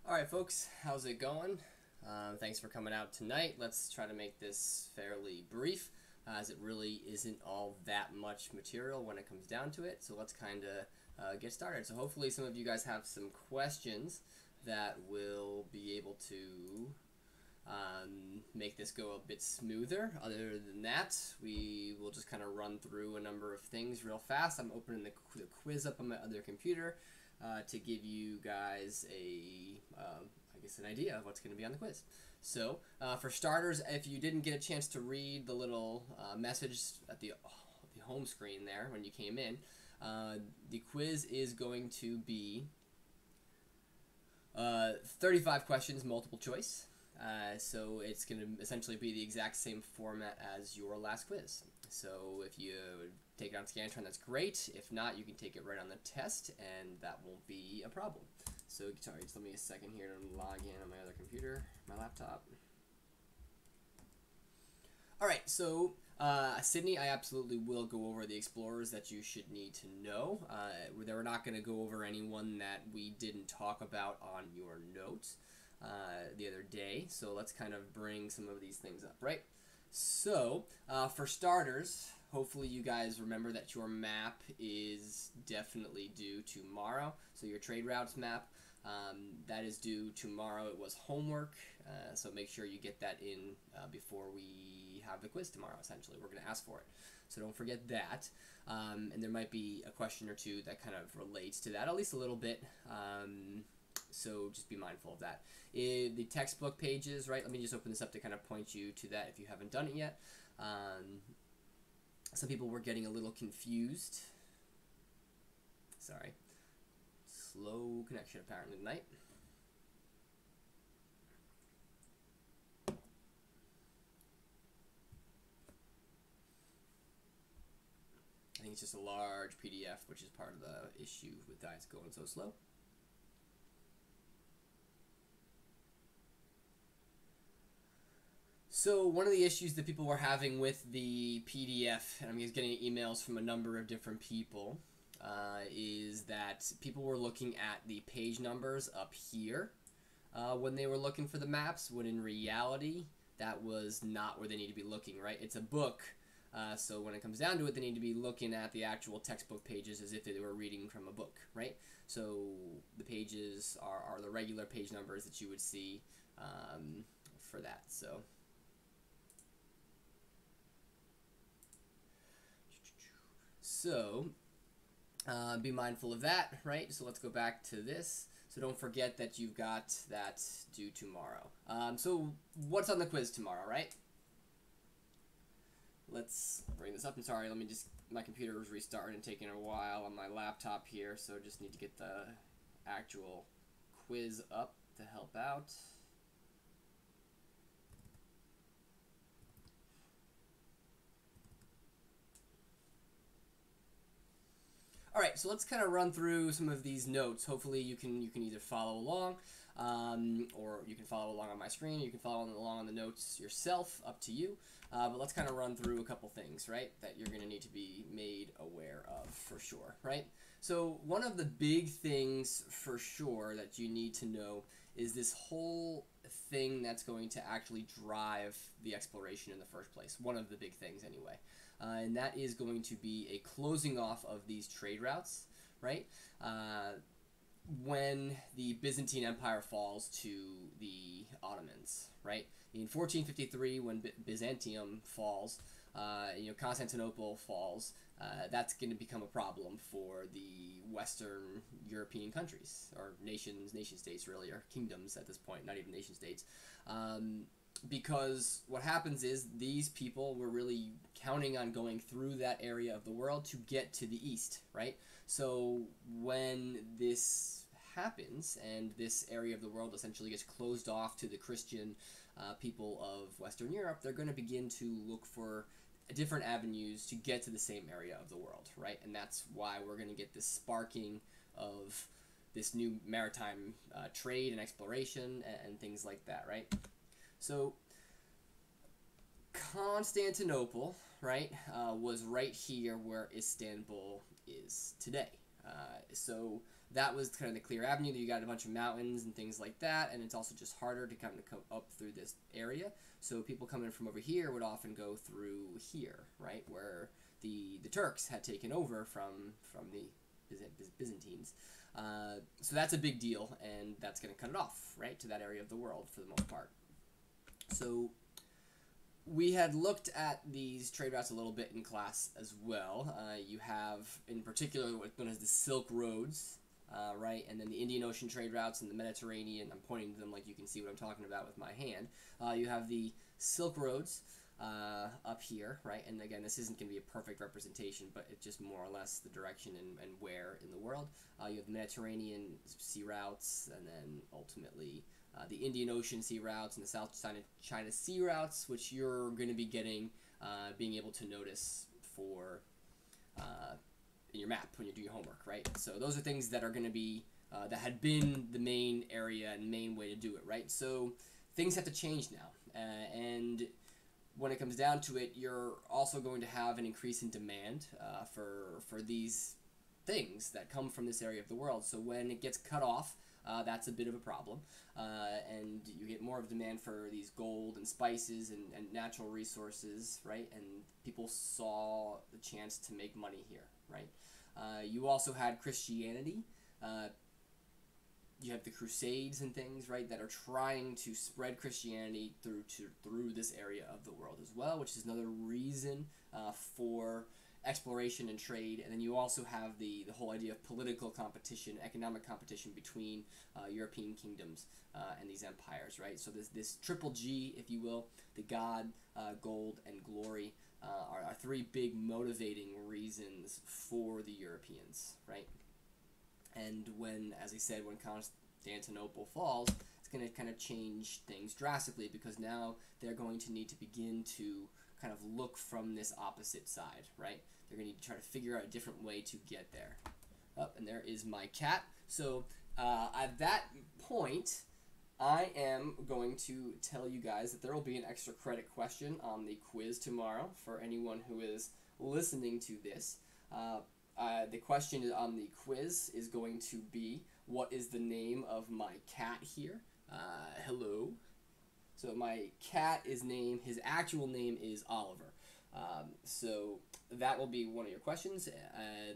Alright folks, how's it going? Thanks for coming out tonight. Let's try to make this fairly brief, as it really isn't all that much material when it comes down to it. So let's kind of get started. So hopefully some of you guys have some questions that will be able to make this go a bit smoother. Other than that, we will just kind of run through a number of things real fast. I'm opening the quiz up on my other computer to give you guys I guess an idea of what's going to be on the quiz. So for starters, if you didn't get a chance to read the little message at the home screen there when you came in, the quiz is going to be 35 questions, multiple choice. So it's going to essentially be the exact same format as your last quiz. So if you take it on Scantron, that's great. If not, you can take it right on the test, and that won't be a problem. So sorry, just let me a second here to log in on my other computer, my laptop. Alright, so Sydney, I absolutely will go over the explorers that you should need to know. We're not going to go over anyone that we didn't talk about on your notes the other day, so let's kind of bring some of these things up, right? So, for starters, hopefully you guys remember that your map is definitely due tomorrow. So your trade routes map, that is due tomorrow. It was homework, so make sure you get that in before we have the quiz tomorrow, essentially. We're going to ask for it. So don't forget that. And there might be a question or two that kind of relates to that, at least a little bit. So just be mindful of that. The textbook pages, right? Let me just open this up to kind of point you to that if you haven't done it yet. Some people were getting a little confused. Sorry. Slow connection apparently tonight. I think it's just a large PDF, which is part of the issue with why it's going so slow. So one of the issues that people were having with the PDF, and I'm just getting emails from a number of different people, is that people were looking at the page numbers up here when they were looking for the maps, when in reality that was not where they need to be looking, right? It's a book, so when it comes down to it, they need to be looking at the actual textbook pages as if they were reading from a book, right? So the pages are the regular page numbers that you would see for that. So be mindful of that, right? So let's go back to this. So don't forget that you've got that due tomorrow. So what's on the quiz tomorrow, right? Let's bring this up. I'm sorry, my computer was restarting and taking a while on my laptop here, so just need to get the actual quiz up to help out. Alright, so let's kind of run through some of these notes. Hopefully you can either follow along, or you can follow along on my screen, you can follow along on the notes yourself, up to you. But let's kind of run through a couple things, right, that you're going to need to be made aware of for sure, right? So one of the big things for sure that you need to know is this whole thing that's going to actually drive the exploration in the first place. One of the big things anyway. And that is going to be a closing off of these trade routes, right? When the Byzantine Empire falls to the Ottomans, right? In 1453, when Byzantium falls, Constantinople falls, that's going to become a problem for the Western European countries, or nation-states really, or kingdoms at this point, not even nation-states. Because what happens is these people were really counting on going through that area of the world to get to the east, right? So when this happens and this area of the world essentially gets closed off to the Christian people of Western Europe, they're going to begin to look for different avenues to get to the same area of the world, right? And that's why we're going to get this sparking of this new maritime trade and exploration and things like that, right? So Constantinople, right, was right here where Istanbul is today. So that was kind of the clear avenue. You got a bunch of mountains and things like that, and it's also just harder to kind of come up through this area. So people coming from over here would often go through here, right, where the Turks had taken over from the Byzantines. So that's a big deal, and that's going to cut it off, right, to that area of the world for the most part. So we had looked at these trade routes a little bit in class as well. You have, in particular, what's known as the Silk Roads, right, and then the Indian Ocean trade routes and the Mediterranean. I'm pointing to them like you can see what I'm talking about with my hand. You have the Silk Roads up here, right, and again, this isn't going to be a perfect representation, but it's just more or less the direction and where in the world. You have the Mediterranean sea routes, and then ultimately the Indian Ocean sea routes and the South China sea routes, which you're going to be getting, being able to notice for in your map when you do your homework, right? So those are things that are going to be, that had been the main area and main way to do it, right? So things have to change now, and when it comes down to it, you're also going to have an increase in demand for these things that come from this area of the world. So when it gets cut off, that's a bit of a problem, and you get more of demand for these gold and spices and natural resources, right? And people saw the chance to make money here, right? You also had Christianity. You have the Crusades and things, right, that are trying to spread Christianity through this area of the world as well, which is another reason for exploration and trade. And then you also have the whole idea of political competition, economic competition between European kingdoms and these empires, right? So this triple G, if you will, the God, gold, and glory are three big motivating reasons for the Europeans, right? And when, as I said, when Constantinople falls, it's going to kind of change things drastically, because now they're going to need to begin to kind of look from this opposite side, right? They're going to need to try to figure out a different way to get there. Oh, and there is my cat. So at that point, I am going to tell you guys that there will be an extra credit question on the quiz tomorrow for anyone who is listening to this. The question on the quiz is going to be, what is the name of my cat here? Hello. So my cat is named, his actual name is Oliver. So that will be one of your questions.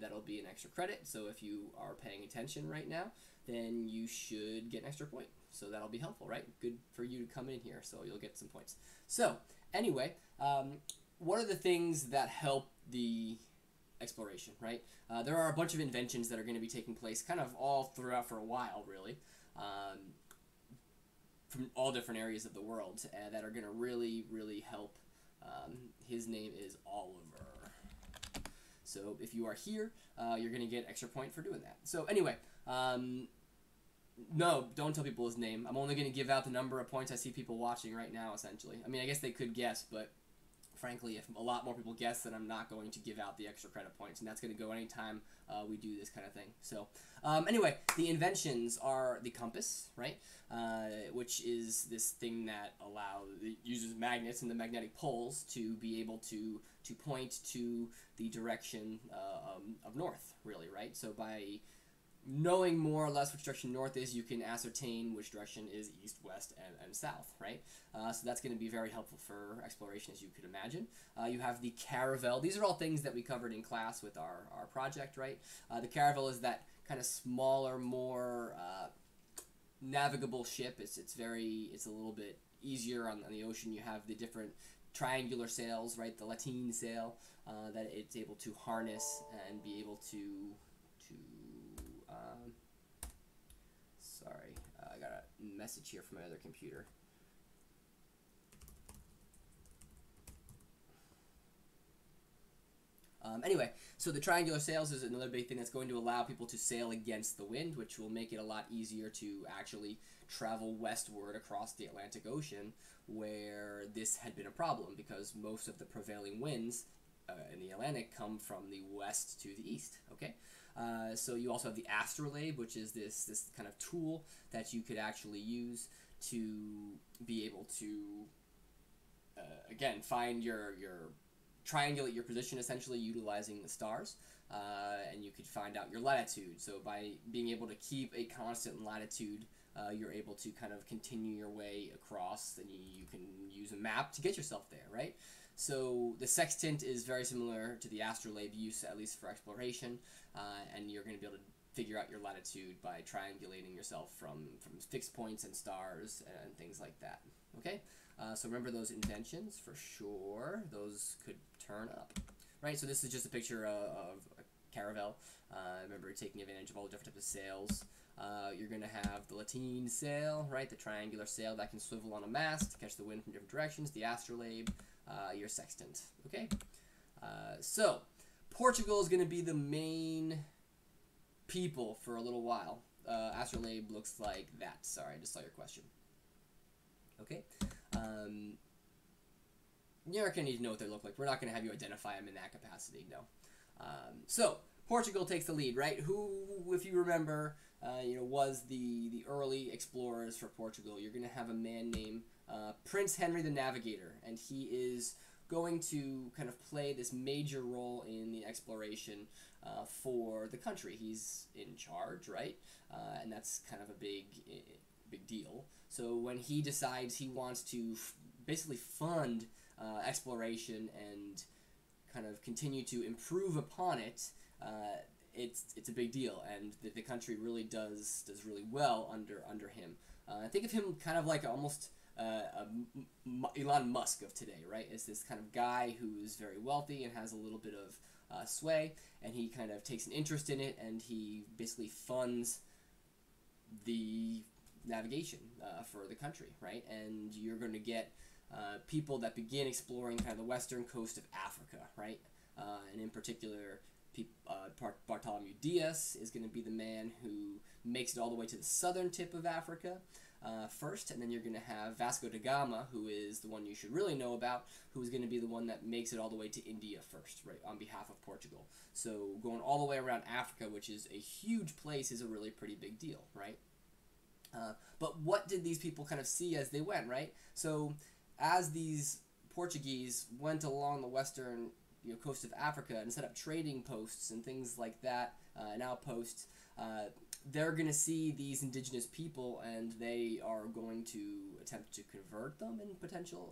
That'll be an extra credit. So if you are paying attention right now, then you should get an extra point. So that'll be helpful, right? Good for you to come in here, so you'll get some points. So anyway, what are the things that help the exploration, right? There are a bunch of inventions that are going to be taking place kind of all throughout for a while, really, from all different areas of the world that are going to really, really help. His name is Oliver. So if you are here, you're going to get an extra point for doing that. So anyway, no, don't tell people his name. I'm only going to give out the number of points I see people watching right now, essentially. I mean, I guess they could guess, but frankly, if a lot more people guess, then I'm not going to give out the extra credit points, and that's going to go anytime we do this kind of thing. So anyway, the inventions are the compass, right, which is this thing that uses magnets and the magnetic poles to be able to point to the direction of north, really, right? So by knowing more or less which direction north is, you can ascertain which direction is east, west, and south, right? So that's going to be very helpful for exploration, as you could imagine. You have the caravel. These are all things that we covered in class with our project, right? The caravel is that kind of smaller, more navigable ship. It's a little bit easier on the ocean. You have the different triangular sails, right? The lateen sail that it's able to harness and be able to sorry, I got a message here from my other computer. Anyway, so the triangular sails is another big thing that's going to allow people to sail against the wind, which will make it a lot easier to actually travel westward across the Atlantic Ocean, where this had been a problem, because most of the prevailing winds in the Atlantic come from the west to the east, okay? So you also have the astrolabe, which is this kind of tool that you could actually use to be able to, again, find your triangulate your position essentially utilizing the stars, and you could find out your latitude. So by being able to keep a constant latitude, you're able to kind of continue your way across, and you can use a map to get yourself there, right? So the sextant is very similar to the astrolabe use, at least for exploration, and you're going to be able to figure out your latitude by triangulating yourself from fixed points and stars and things like that. Okay, so remember those inventions for sure. Those could turn up, right? So this is just a picture of a caravel. Remember taking advantage of all the different types of sails. You're going to have the lateen sail, right? The triangular sail that can swivel on a mast to catch the wind from different directions. The astrolabe, your sextant. Okay, so Portugal is going to be the main people for a little while. Astrolabe looks like that. Sorry, I just saw your question. Okay. You're not going to need to know what they look like. We're not going to have you identify them in that capacity, no. So, Portugal takes the lead, right? Who, if you remember, was the early explorers for Portugal? You're going to have a man named Prince Henry the Navigator, and he is going to kind of play this major role in the exploration for the country. He's in charge, right? And that's kind of a big deal. So when he decides he wants to basically fund exploration and kind of continue to improve upon it, it's a big deal, and the country really does really well under him. Think of him kind of like almost Elon Musk of today, right? It's this kind of guy who's very wealthy and has a little bit of sway, and he kind of takes an interest in it, and he basically funds the navigation for the country, right? And you're going to get people that begin exploring kind of the western coast of Africa, right? And in particular, Bartholomew Diaz is going to be the man who makes it all the way to the southern tip of Africa first, and then you're going to have Vasco da Gama, who is the one you should really know about, who is going to be the one that makes it all the way to India first, right, on behalf of Portugal. So going all the way around Africa, which is a huge place, is a really pretty big deal, right? But what did these people kind of see as they went, right? So as these Portuguese went along the western coast of Africa and set up trading posts and things like that, and outposts, they're going to see these indigenous people, and they are going to attempt to convert them in potential,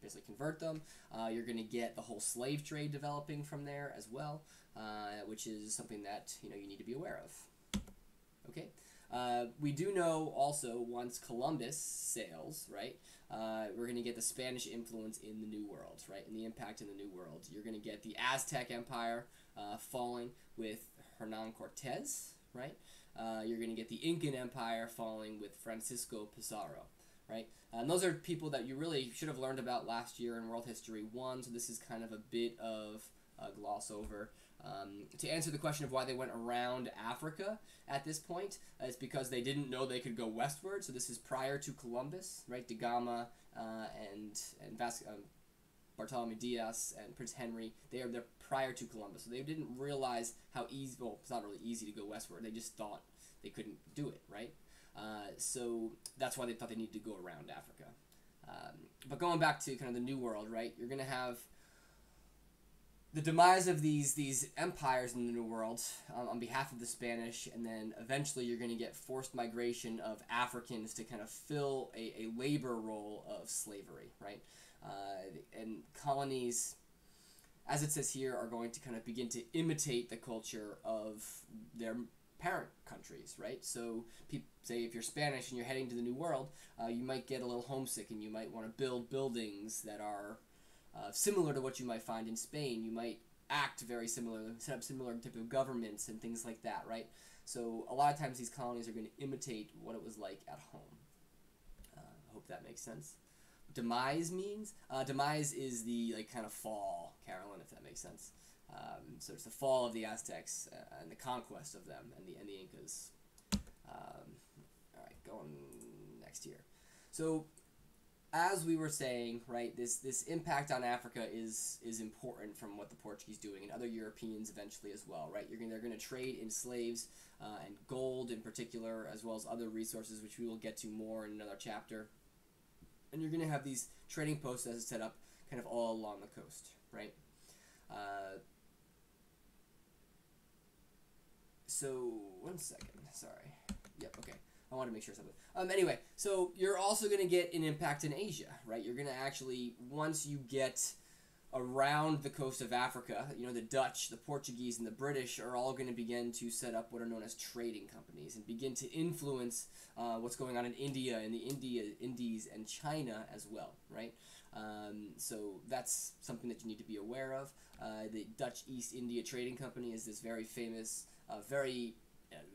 basically convert them. You're going to get the whole slave trade developing from there as well, which is something that you need to be aware of. Okay. We do know also once Columbus sails, right, we're going to get the Spanish influence in the New World, right, and the impact in the New World. You're going to get the Aztec Empire falling with Hernan Cortez, right? You're going to get the Incan Empire falling with Francisco Pizarro, right? And those are people that you really should have learned about last year in World History 1, so this is kind of a bit of a gloss over. To answer the question of why they went around Africa at this point, it's because they didn't know they could go westward. So this is prior to Columbus, right? Da Gama and Bartholomew Diaz and Prince Henry, they're prior to Columbus. So they didn't realize how easy, well, it's not really easy to go westward. They just thought they couldn't do it, right? So that's why they thought they needed to go around Africa. But going back to kind of the New World, right? You're going to have the demise of these empires in the New World on behalf of the Spanish, and then eventually you're going to get forced migration of Africans to kind of fill a labor role of slavery, right? And colonies, as it says here, are going to kind of begin to imitate the culture of their parent countries, right? So say if you're Spanish and you're heading to the New World, you might get a little homesick, and you might want to build buildings that are similar to what you might find in Spain. You might act very similar, set up similar type of governments and things like that, right? So a lot of times these colonies are going to imitate what it was like at home. I hope that makes sense. Demise means? Demise is the kind of fall, Carolyn, if that makes sense. So it's the fall of the Aztecs and the conquest of them and the Incas. All right, going next here. So as we were saying, right, this impact on Africa is important from what the Portuguese doing, and other Europeans eventually as well, right? They're going to trade in slaves and gold in particular, as well as other resources, which we will get to more in another chapter. And you're going to have these trading posts as set up kind of all along the coast, right? So, one second, sorry. Yep, okay. I want to make sure something. Anyway, so you're also going to get an impact in Asia, right? You're going to actually, once you get around the coast of Africa, you know, the Dutch, the Portuguese, and the British are all going to begin to set up what are known as trading companies and begin to influence what's going on in India and the Indies and China as well, right? So that's something that you need to be aware of. The Dutch East India Trading Company is this very famous, very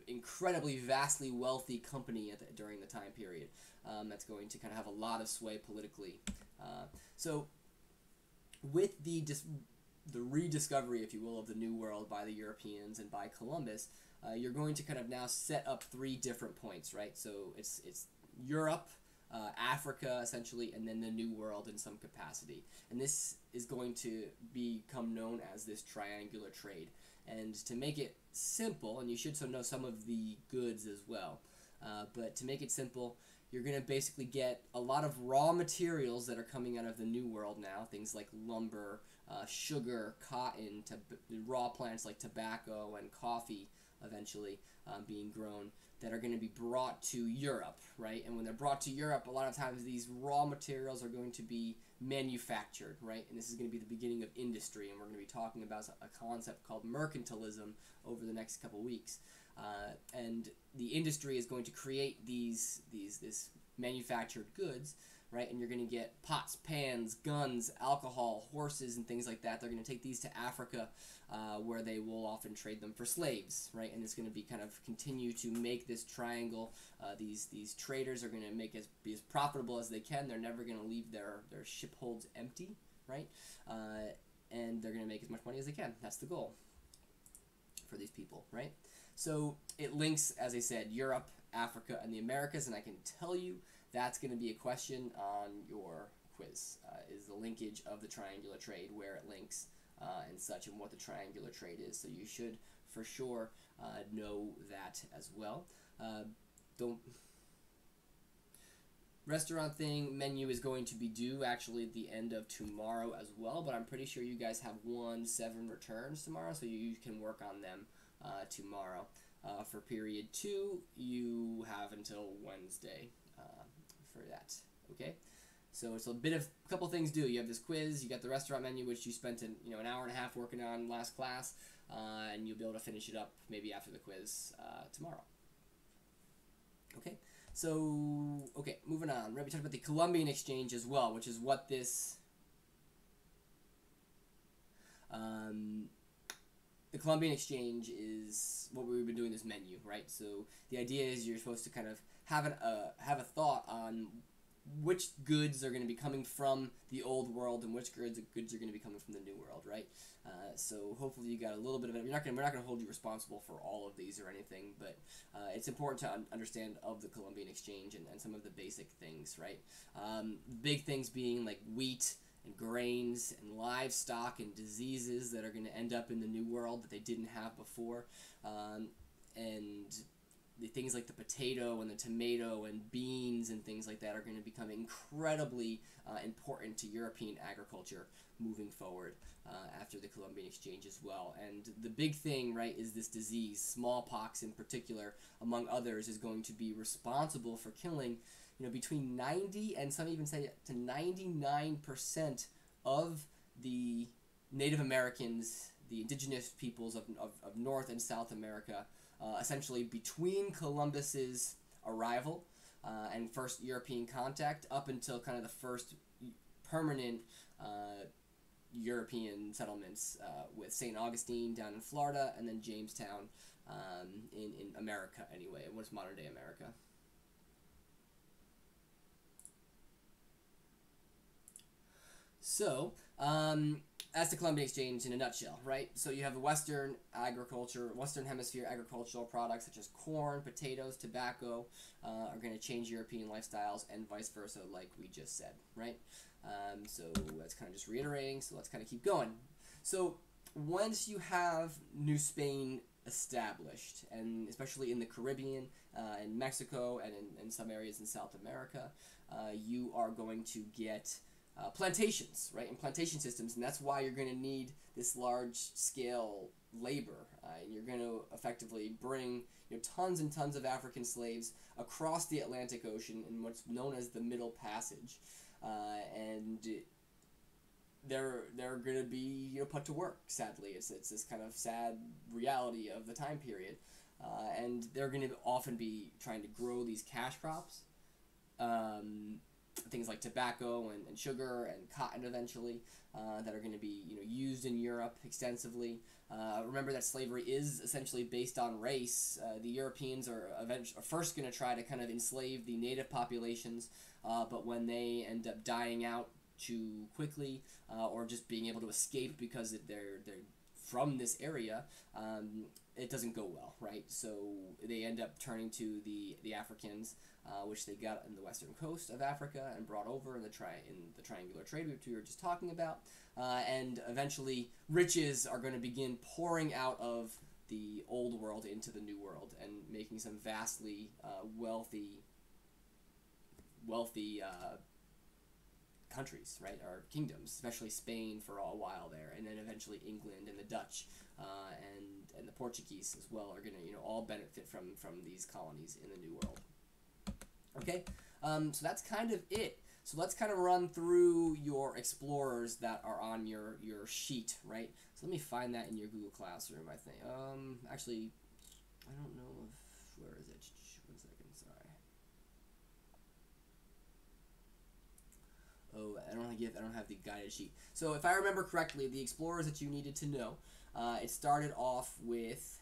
incredibly vastly wealthy company during the time period that's going to kind of have a lot of sway politically. So with the rediscovery, if you will, of the New World by the Europeans and by Columbus, you're going to kind of now set up 3 different points, right? So it's Europe, Africa, essentially, and then the New World in some capacity. And this is going to become known as this triangular trade. And to make it simple, and you should know some of the goods as well, but to make it simple, you're going to basically get a lot of raw materials that are coming out of the New World now, things like lumber, sugar, cotton, raw plants like tobacco and coffee eventually being grown, that are going to be brought to Europe, right? And when they're brought to Europe, a lot of times these raw materials are going to be manufactured, right? And this is going to be the beginning of industry, and we're going to be talking about a concept called mercantilism over the next couple weeks. And the industry is going to create this manufactured goods, right? And you're going to get pots, pans, guns, alcohol, horses, and things like that. They're going to take these to Africa, where they will often trade them for slaves, right? And it's going to be kind of continue to make this triangle. These traders are going to be as profitable as they can. They're never going to leave their ship holds empty, right? And they're going to make as much money as they can. That's the goal for these people, right? So it links, as I said, Europe, Africa, and the Americas, and I can tell you that's going to be a question on your quiz, is the linkage of the triangular trade, where it links and such, and what the triangular trade is. So you should, for sure, know that as well. Restaurant thing, menu is going to be due actually at the end of tomorrow as well, but I'm pretty sure you guys have 7 returns tomorrow, so you can work on them tomorrow. For period 2, you have until Wednesday for that. Okay, so it's a couple things due. You have this quiz, you got the restaurant menu, which you spent an hour and a half working on last class, and you'll be able to finish it up maybe after the quiz tomorrow. Okay, so moving on. Right, we talked about the Columbian Exchange as well, which is what this. The Columbian Exchange is what we've been doing this menu, right? So the idea is you're supposed to kind of have a thought on which goods are going to be coming from the old world and which goods are going to be coming from the new world, right? So hopefully you got a little bit of it. We're not going to hold you responsible for all of these or anything, but it's important to understand of the Columbian Exchange and some of the basic things, right? Big things being like wheat and grains and livestock and diseases that are going to end up in the new world that they didn't have before, and the things like the potato and the tomato and beans and things like that are going to become incredibly important to European agriculture moving forward after the Columbian Exchange as well. And the big thing, right, is this disease, smallpox in particular, among others, is going to be responsible for killing between 90 and some even say to 99% of the Native Americans, the indigenous peoples of North and South America, essentially between Columbus's arrival and first European contact up until kind of the first permanent European settlements with St. Augustine down in Florida, and then Jamestown in America anyway, what's modern day America. So, that's the Columbian Exchange in a nutshell, right? So you have the Western Hemisphere agricultural products such as corn, potatoes, tobacco are going to change European lifestyles, and vice versa, like we just said, right? So that's kind of just reiterating, so let's kind of keep going. So once you have New Spain established, and especially in the Caribbean, in Mexico, and in some areas in South America, you are going to get plantations, right, and plantation systems, and that's why you're going to need this large-scale labor, and you're going to effectively bring tons and tons of African slaves across the Atlantic Ocean in what's known as the Middle Passage, and they're going to be put to work. Sadly, it's this kind of sad reality of the time period, and they're going to often be trying to grow these cash crops. Things like tobacco and sugar and cotton eventually that are going to be used in Europe extensively. Remember that slavery is essentially based on race. The Europeans are first going to try to kind of enslave the native populations, but when they end up dying out too quickly or just being able to escape because they're from this area, it doesn't go well, right? So they end up turning to the Africans, which they got in the western coast of Africa and brought over in the triangular trade which we were just talking about, and eventually riches are going to begin pouring out of the old world into the new world and making some vastly wealthy countries, right, or kingdoms, especially Spain for a while there, and then eventually England and the Dutch and the Portuguese as well are going to all benefit from these colonies in the New World. Okay, so that's kind of it. So let's kind of run through your explorers that are on your sheet, right? So let me find that in your Google Classroom, I think. Actually, I don't know if, where is it? 1 second, sorry. Oh, I don't have the guided sheet. So if I remember correctly, the explorers that you needed to know, it started off with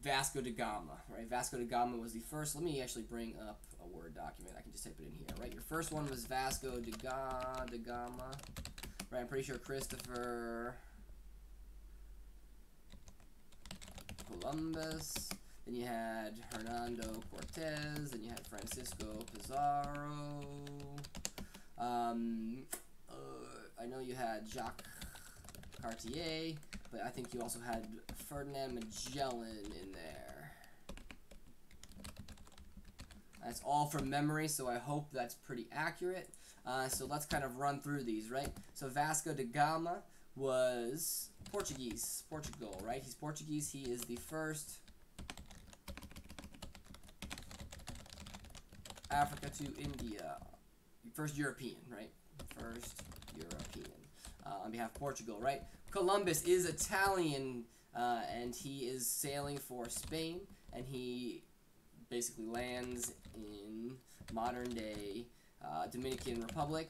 Vasco da Gama, right? Vasco da Gama was the first. Let me actually bring up a Word document. I can just type it in here, right? Your first one was Vasco da Gama, right? I'm pretty sure Christopher Columbus. Then you had Hernando Cortez. Then you had Francisco Pizarro. I know you had Jacques Cartier, but I think you also had Ferdinand Magellan in there. That's all from memory, so I hope that's pretty accurate. So let's kind of run through these, right? So Vasco da Gama was Portugal, right? He's Portuguese. He is the first Africa to India. First European, right? First European. On behalf of Portugal, right? Columbus is Italian, and he is sailing for Spain, and he basically lands in modern-day Dominican Republic,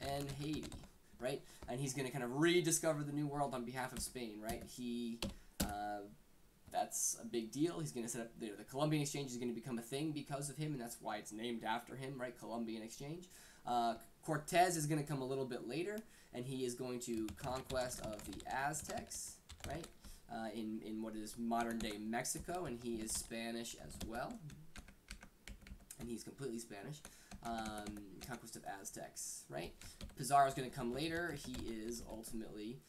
and Haiti, right? And he's going to kind of rediscover the New World on behalf of Spain, right? That's a big deal. He's going to set up, the Columbian Exchange is going to become a thing because of him, and that's why it's named after him, right? Columbian Exchange. Cortez is going to come a little bit later, and he is going to conquest of the Aztecs, right? In what is modern-day Mexico, and he is Spanish as well. And he's completely Spanish. Conquest of Aztecs, right? Pizarro is going to come later. He is ultimately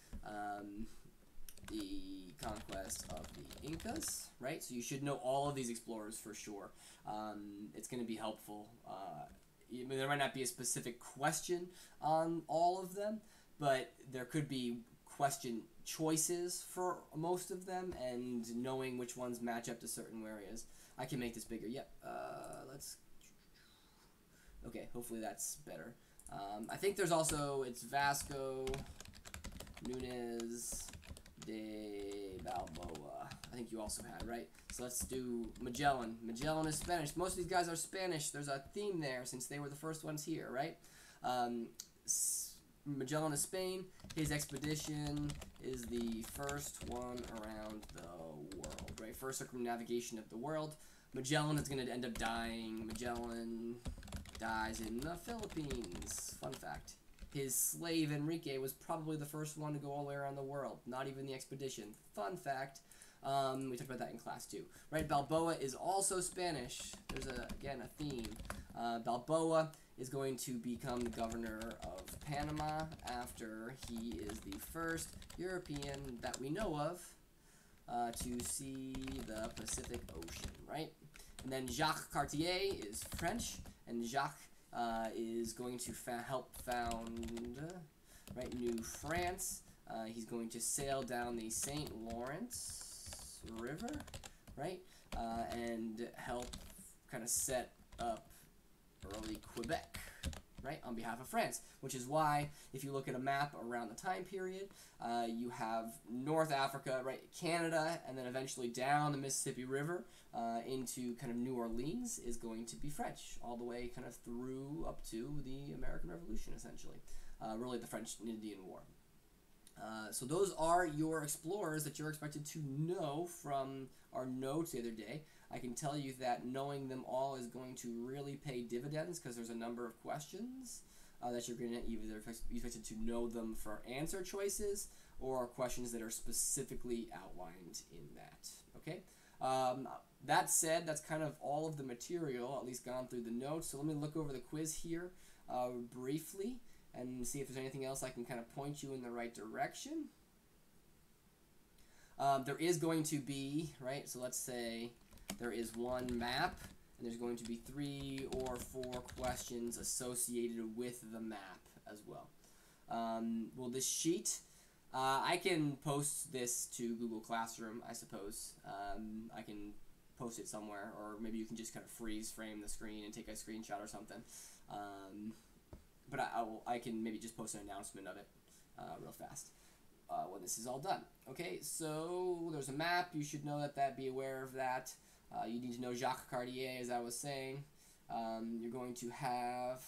the conquest of the Incas, right? So you should know all of these explorers for sure. It's going to be helpful. There might not be a specific question on all of them, but there could be question choices for most of them, and knowing which ones match up to certain areas. I can make this bigger. Yep. Okay, hopefully that's better. I think there's also, it's Vasco Nunes de Balboa. I think you also had, right? So let's do Magellan. Magellan is Spanish. Most of these guys are Spanish. There's a theme there since they were the first ones here, right? Magellan is Spain. His expedition is the first one around the world, right? First circumnavigation of the world. Magellan is going to end up dying. Magellan dies in the Philippines. Fun fact. His slave, Enrique, was probably the first one to go all the way around the world. Not even the expedition. Fun fact. We talked about that in class too. Right? Balboa is also Spanish. There's, again, a theme. Balboa is going to become the governor of Panama after he is the first European that we know of to see the Pacific Ocean, right? And then Jacques Cartier is French, and Jacques is going to help found New France. He's going to sail down the St. Lawrence River, right, and help kind of set up early Quebec, right, on behalf of France, which is why if you look at a map around the time period, you have North Africa, right, Canada, and then eventually down the Mississippi River into kind of New Orleans is going to be French, all the way kind of through up to the American Revolution, essentially, really the French and Indian War. So those are your explorers that you're expected to know from our notes the other day. I can tell you that knowing them all is going to really pay dividends because there's a number of questions that you're going to either be expected to know them for answer choices or questions that are specifically outlined in that. Okay. That said, that's kind of all of the material, at least gone through the notes. So let me look over the quiz here briefly and see if there's anything else I can kind of point you in the right direction. There is going to be, right, so let's say there is one map, and there's going to be 3 or 4 questions associated with the map as well. Well, this sheet, I can post this to Google Classroom, I suppose. I can post it somewhere, or maybe you can just kind of freeze frame the screen and take a screenshot or something. But I can maybe just post an announcement of it real fast when this is all done. Okay, so there's a map. You should know that. Be aware of that. You need to know Jacques Cartier, as I was saying. You're going to have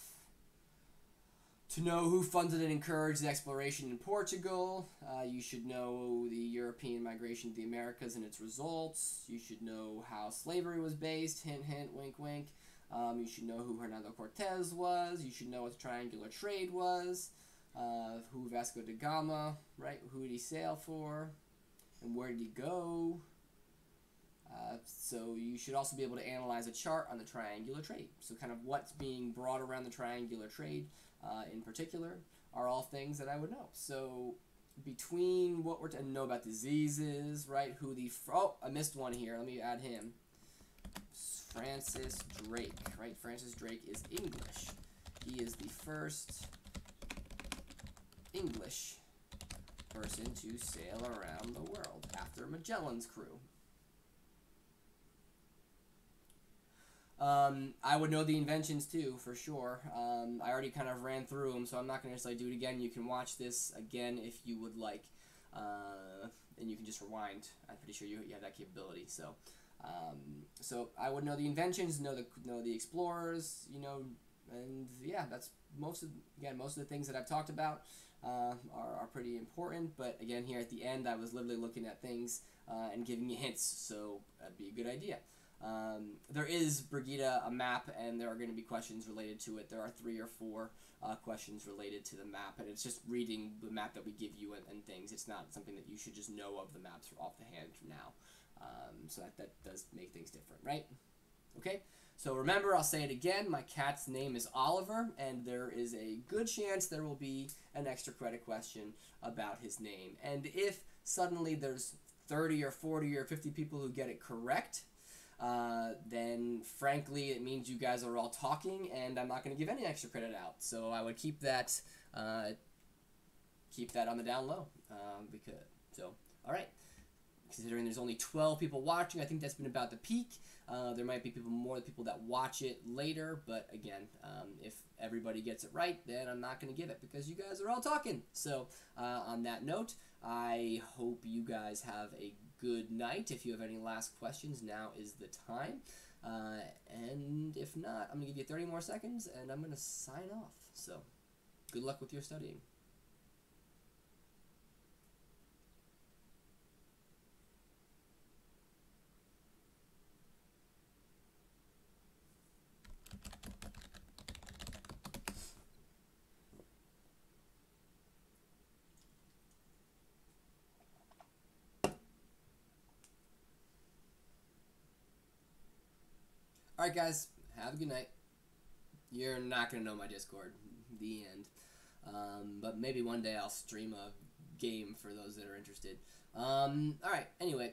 to know who funded and encouraged the exploration in Portugal. You should know the European migration to the Americas and its results. You should know how slavery was based. Hint, hint, wink, wink. You should know who Hernando Cortez was. You should know what the triangular trade was. Who Vasco da Gama, right? Who did he sail for? And where did he go? So you should also be able to analyze a chart on the triangular trade. So kind of what's being brought around the triangular trade in particular are all things that I would know. So between what we're to know about diseases, right? Who the... Oh, I missed one here. Let me add him. Francis Drake, right? Francis Drake is English. He is the first English person to sail around the world after Magellan's crew. I would know the inventions too, for sure. I already kind of ran through them, so I'm not going to necessarily do it again. You can watch this again if you would like, and you can just rewind. I'm pretty sure you have that capability. So I would know the inventions, know the explorers, you know, and yeah, that's most of the things that I've talked about are pretty important. But again, here at the end, I was literally looking at things and giving you hints, so that'd be a good idea. There is, Brigida, a map, and there are going to be questions related to it. There are 3 or 4 questions related to the map, and it's just reading the map that we give you and things. It's not something that you should just know of the maps off the hand now. So that does make things different, right? Okay, so remember, I'll say it again, my cat's name is Oliver, and there is a good chance there will be an extra credit question about his name. And if suddenly there's 30 or 40 or 50 people who get it correct, then frankly it means you guys are all talking, and I'm not going to give any extra credit out. So I would keep that on the down low. All right. Considering there's only 12 people watching, I think that's been about the peak. There might be more people that watch it later, but again, if everybody gets it right, then I'm not going to give it because you guys are all talking. So on that note, I hope you guys have a good night. If you have any last questions, now is the time. And if not, I'm going to give you 30 more seconds, and I'm going to sign off. So good luck with your studying. Alright guys, have a good night. You're not going to know my Discord. The end. But maybe one day I'll stream a game for those that are interested. Alright, anyway.